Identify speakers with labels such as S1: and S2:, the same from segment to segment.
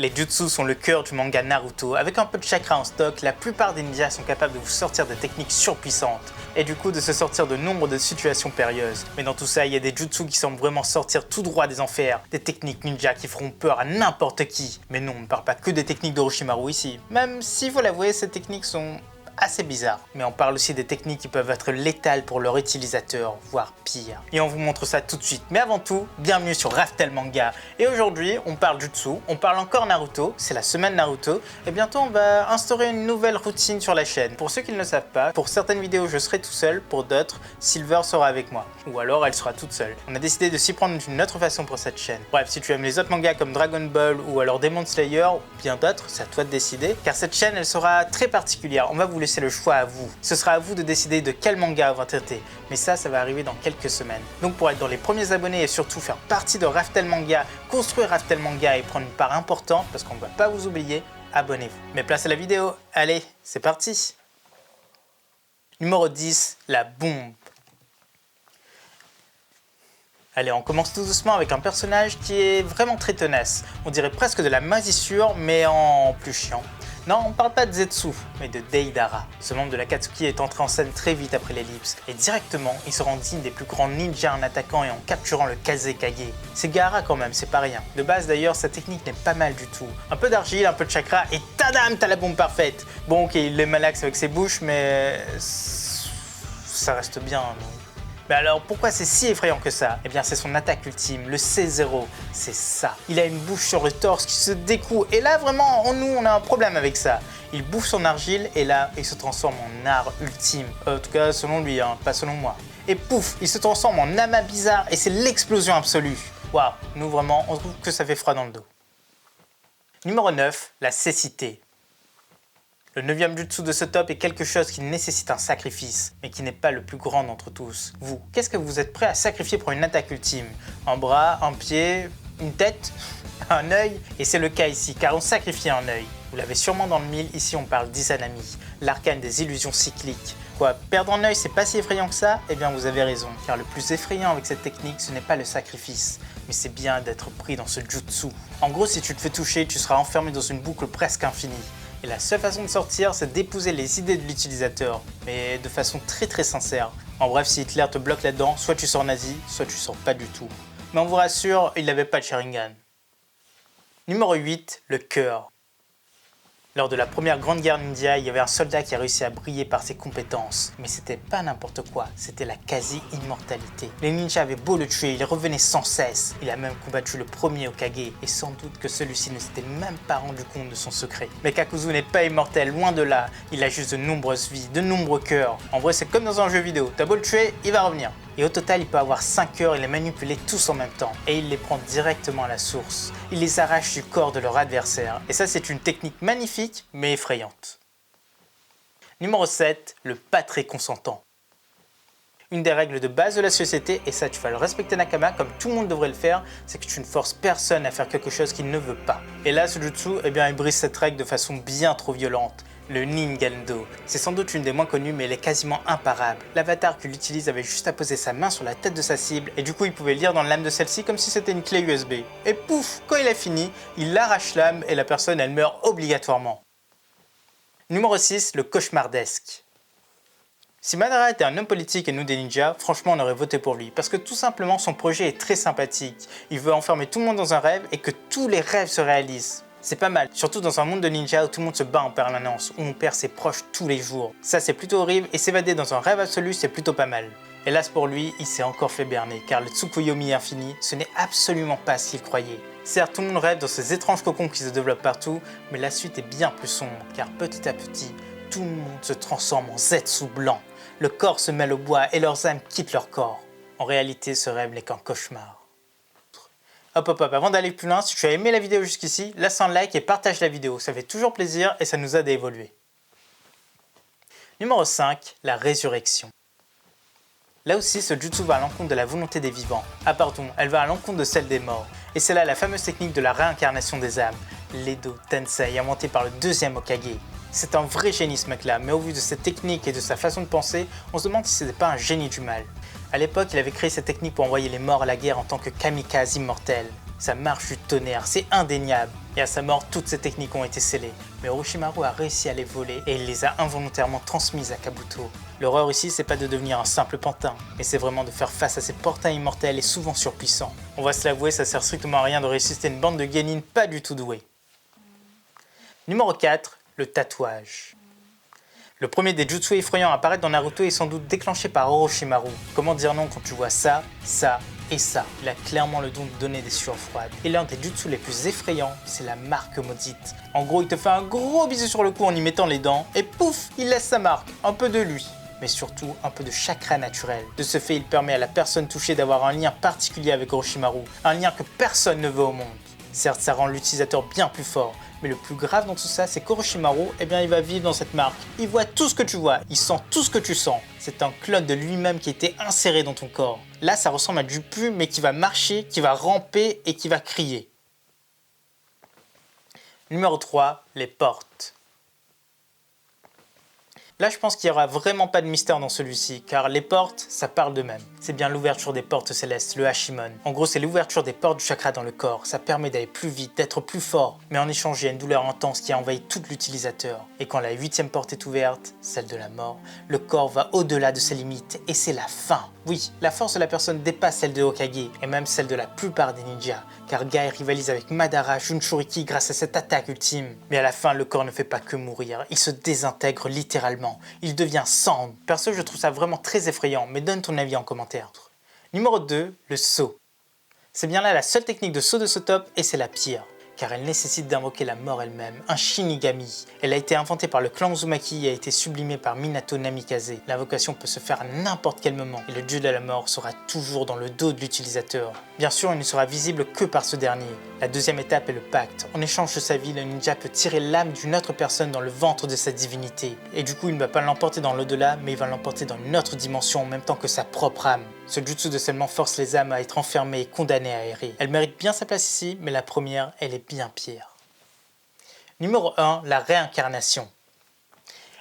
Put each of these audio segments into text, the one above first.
S1: Les jutsu sont le cœur du manga Naruto. Avec un peu de chakra en stock, la plupart des ninjas sont capables de vous sortir des techniques surpuissantes et du coup de se sortir de nombre de situations périlleuses. Mais dans tout ça, il y a des jutsu qui semblent vraiment sortir tout droit des enfers, des techniques ninja qui feront peur à n'importe qui. Mais non, on ne parle pas que des techniques d'Orochimaru ici, même si, faut l'avouer, ces techniques sont assez bizarre. Mais on parle aussi des techniques qui peuvent être létales pour leur utilisateur, voire pire. Et on vous montre ça tout de suite. Mais avant tout, bienvenue sur Raftel Manga. Et aujourd'hui, on parle Jutsu, on parle encore Naruto, c'est la semaine Naruto, et bientôt on va instaurer une nouvelle routine sur la chaîne. Pour ceux qui ne le savent pas, pour certaines vidéos je serai tout seul, pour d'autres, Silver sera avec moi. Ou alors elle sera toute seule. On a décidé de s'y prendre d'une autre façon pour cette chaîne. Bref, si tu aimes les autres mangas comme Dragon Ball ou alors Demon Slayer, ou bien d'autres, c'est à toi de décider. Car cette chaîne, elle sera très particulière. On va vous laisser le choix à vous. Ce sera à vous de décider de quel manga on va traiter, mais ça va arriver dans quelques semaines. Donc pour être dans les premiers abonnés et surtout faire partie de Raftel Manga, construire Raftel Manga et prendre une part importante, parce qu'on ne va pas vous oublier, abonnez-vous. Mais place à la vidéo, allez, c'est parti. Numéro 10, la bombe. Allez, on commence tout doucement avec un personnage qui est vraiment très tenace. On dirait presque de la moisissure, mais en plus chiant. Non, on ne parle pas de Zetsu, mais de Deidara. Ce membre de l'Akatsuki est entré en scène très vite après l'ellipse, et directement, il se rend digne des plus grands ninjas en attaquant et en capturant le Kazekage. C'est Gaara quand même, c'est pas rien. De base d'ailleurs, sa technique n'est pas mal du tout. Un peu d'argile, un peu de chakra, et tadam, t'as la bombe parfaite. Bon ok, il les malaxe avec ses bouches, mais ça reste bien, non? Mais alors pourquoi c'est si effrayant que ça? Eh bien c'est son attaque ultime, le C0, c'est ça. Il a une bouche sur le torse qui se découle et là vraiment on a un problème avec ça. Il bouffe son argile et là il se transforme en art ultime. En tout cas selon lui, hein, pas selon moi. Et pouf, il se transforme en amas bizarre et c'est l'explosion absolue. Waouh, nous vraiment on trouve que ça fait froid dans le dos. Numéro 9, la cécité. Le 9e jutsu de ce top est quelque chose qui nécessite un sacrifice, mais qui n'est pas le plus grand d'entre tous. Vous, qu'est-ce que vous êtes prêt à sacrifier pour une attaque ultime? Un bras, un pied, une tête, un œil? Et c'est le cas ici, car on sacrifie un œil. Vous l'avez sûrement dans le mille, ici on parle d'Izanami, l'arcane des illusions cycliques. Quoi, perdre un œil c'est pas si effrayant que ça? Eh bien vous avez raison, car le plus effrayant avec cette technique ce n'est pas le sacrifice, mais c'est bien d'être pris dans ce jutsu. En gros, si tu te fais toucher, tu seras enfermé dans une boucle presque infinie. Et la seule façon de sortir, c'est d'épouser les idées de l'utilisateur, mais de façon très sincère. En bref, si Hitler te bloque là-dedans, soit tu sors nazi, soit tu sors pas du tout. Mais on vous rassure, il n'avait pas de Sharingan. Numéro 8, le cœur. Lors de la première grande guerre ninja, il y avait un soldat qui a réussi à briller par ses compétences. Mais c'était pas n'importe quoi, c'était la quasi-immortalité. Les ninjas avaient beau le tuer, il revenait sans cesse. Il a même combattu le premier Hokage, et sans doute que celui-ci ne s'était même pas rendu compte de son secret. Mais Kakuzu n'est pas immortel, loin de là. Il a juste de nombreuses vies, de nombreux cœurs. En vrai, c'est comme dans un jeu vidéo, t'as beau le tuer, il va revenir. Et au total, il peut avoir 5 cœurs et les manipuler tous en même temps. Et il les prend directement à la source. Il les arrache du corps de leur adversaire. Et ça, c'est une technique magnifique, mais effrayante. Numéro 7, le pas très consentant. Une des règles de base de la société, et ça tu vas le respecter Nakama comme tout le monde devrait le faire, c'est que tu ne forces personne à faire quelque chose qu'il ne veut pas. Et là, ce jutsu, eh bien, il brise cette règle de façon bien trop violente. Le Ningendo. C'est sans doute une des moins connues, mais elle est quasiment imparable. L'avatar qu'il utilise avait juste à poser sa main sur la tête de sa cible, et du coup il pouvait lire dans l'âme de celle-ci comme si c'était une clé USB. Et pouf, quand il a fini, il arrache l'âme et la personne elle meurt obligatoirement. Numéro 6, le cauchemardesque. Si Madara était un homme politique et nous des ninjas, franchement on aurait voté pour lui, parce que tout simplement son projet est très sympathique. Il veut enfermer tout le monde dans un rêve et que tous les rêves se réalisent. C'est pas mal, surtout dans un monde de ninja où tout le monde se bat en permanence, où on perd ses proches tous les jours. Ça c'est plutôt horrible et s'évader dans un rêve absolu c'est plutôt pas mal. Hélas pour lui, il s'est encore fait berner, car le Tsukuyomi infini, ce n'est absolument pas ce qu'il croyait. Certes, tout le monde rêve dans ces étranges cocons qui se développent partout, mais la suite est bien plus sombre, car petit à petit, tout le monde se transforme en Zetsu blanc. Le corps se mêle au bois et leurs âmes quittent leur corps. En réalité, ce rêve n'est qu'un cauchemar. Hop, avant d'aller plus loin, si tu as aimé la vidéo jusqu'ici, laisse un like et partage la vidéo, ça fait toujours plaisir et ça nous aide à évoluer. Numéro 5, la résurrection. Là aussi, ce jutsu va à l'encontre de la volonté des vivants. Ah pardon, elle va à l'encontre de celle des morts. Et c'est là la fameuse technique de la réincarnation des âmes, l'Edo Tensei, inventée par le deuxième Hokage. C'est un vrai génie ce mec là, mais au vu de cette technique et de sa façon de penser, on se demande si c'était pas un génie du mal. À l'époque, il avait créé cette technique pour envoyer les morts à la guerre en tant que kamikaze immortel. Ça marche du tonnerre, c'est indéniable. Et à sa mort, toutes ces techniques ont été scellées. Mais Orochimaru a réussi à les voler et il les a involontairement transmises à Kabuto. L'horreur ici, c'est pas de devenir un simple pantin, mais c'est vraiment de faire face à ces portains immortels et souvent surpuissants. On va se l'avouer, ça sert strictement à rien de ressusciter une bande de genin pas du tout doués. Numéro 4, le tatouage. Le premier des jutsu effrayants à apparaître dans Naruto est sans doute déclenché par Orochimaru. Comment dire non quand tu vois ça, ça et ça? Il a clairement le don de donner des sueurs froides. Et l'un des jutsu les plus effrayants, c'est la marque maudite. En gros, il te fait un gros bisou sur le cou en y mettant les dents, et pouf, il laisse sa marque, un peu de lui. Mais surtout un peu de chakra naturel. De ce fait, il permet à la personne touchée d'avoir un lien particulier avec Orochimaru, un lien que personne ne veut au monde. Certes, ça rend l'utilisateur bien plus fort, mais le plus grave dans tout ça, c'est qu'Orochimaru, il va vivre dans cette marque. Il voit tout ce que tu vois, il sent tout ce que tu sens. C'est un clone de lui-même qui a été inséré dans ton corps. Là, ça ressemble à du pu, mais qui va marcher, qui va ramper et qui va crier. Numéro 3, les portes. Là, je pense qu'il n'y aura vraiment pas de mystère dans celui-ci, car les portes, ça parle d'eux-mêmes. C'est bien l'ouverture des portes célestes, le Hashimon. En gros, c'est l'ouverture des portes du chakra dans le corps. Ça permet d'aller plus vite, d'être plus fort. Mais en échange, il y a une douleur intense qui a envahi tout l'utilisateur. Et quand la 8e porte est ouverte, celle de la mort, le corps va au-delà de ses limites et c'est la fin. Oui, la force de la personne dépasse celle de Hokage et même celle de la plupart des ninjas, car Guy rivalise avec Madara Jinchuriki grâce à cette attaque ultime. Mais à la fin, le corps ne fait pas que mourir, il se désintègre littéralement, il devient cendre. Perso, je trouve ça vraiment très effrayant, mais donne ton avis en commentaire. Numéro 2, le saut. C'est bien là la seule technique de saut de ce top et c'est la pire, car elle nécessite d'invoquer la mort elle-même, un Shinigami. Elle a été inventée par le clan Uzumaki et a été sublimée par Minato Namikaze. L'invocation peut se faire à n'importe quel moment et le dieu de la mort sera toujours dans le dos de l'utilisateur. Bien sûr, il ne sera visible que par ce dernier. La deuxième étape est le pacte. En échange de sa vie, le ninja peut tirer l'âme d'une autre personne dans le ventre de sa divinité. Et du coup, il ne va pas l'emporter dans l'au-delà, mais il va l'emporter dans une autre dimension en même temps que sa propre âme. Ce jutsu de scellement force les âmes à être enfermées et condamnées à errer. Elle mérite bien sa place ici, mais la première, elle est bien pire. Numéro 1, la réincarnation.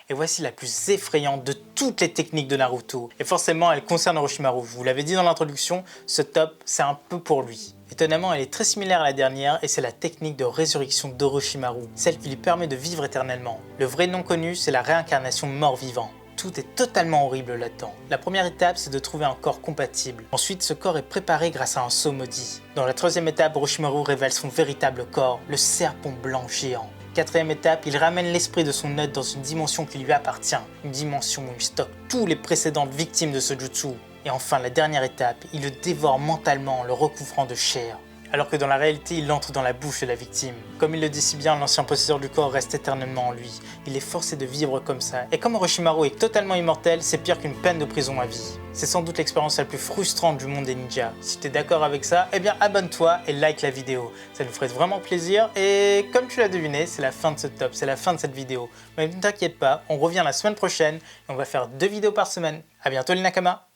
S1: Et voici la plus effrayante de toutes les techniques de Naruto. Et forcément, elle concerne Orochimaru. Je vous l'avais dit dans l'introduction, ce top, c'est un peu pour lui. Étonnamment, elle est très similaire à la dernière et c'est la technique de résurrection d'Orochimaru, celle qui lui permet de vivre éternellement. Le vrai nom connu, c'est la réincarnation mort-vivant. Tout est totalement horrible là-dedans. La première étape, c'est de trouver un corps compatible. Ensuite, ce corps est préparé grâce à un sceau maudit. Dans la troisième étape, Orochimaru révèle son véritable corps, le serpent blanc géant. Quatrième étape, il ramène l'esprit de son hôte dans une dimension qui lui appartient, une dimension où il stocke tous les précédentes victimes de ce jutsu. Et enfin, la dernière étape, il le dévore mentalement en le recouvrant de chair. Alors que dans la réalité, il entre dans la bouche de la victime. Comme il le dit si bien, l'ancien possesseur du corps reste éternellement en lui. Il est forcé de vivre comme ça. Et comme Orochimaru est totalement immortel, c'est pire qu'une peine de prison à vie. C'est sans doute l'expérience la plus frustrante du monde des ninjas. Si tu es d'accord avec ça, eh bien abonne-toi et like la vidéo. Ça nous ferait vraiment plaisir. Et comme tu l'as deviné, c'est la fin de ce top, c'est la fin de cette vidéo. Mais ne t'inquiète pas, on revient la semaine prochaine et on va faire 2 vidéos par semaine. A bientôt les Nakama.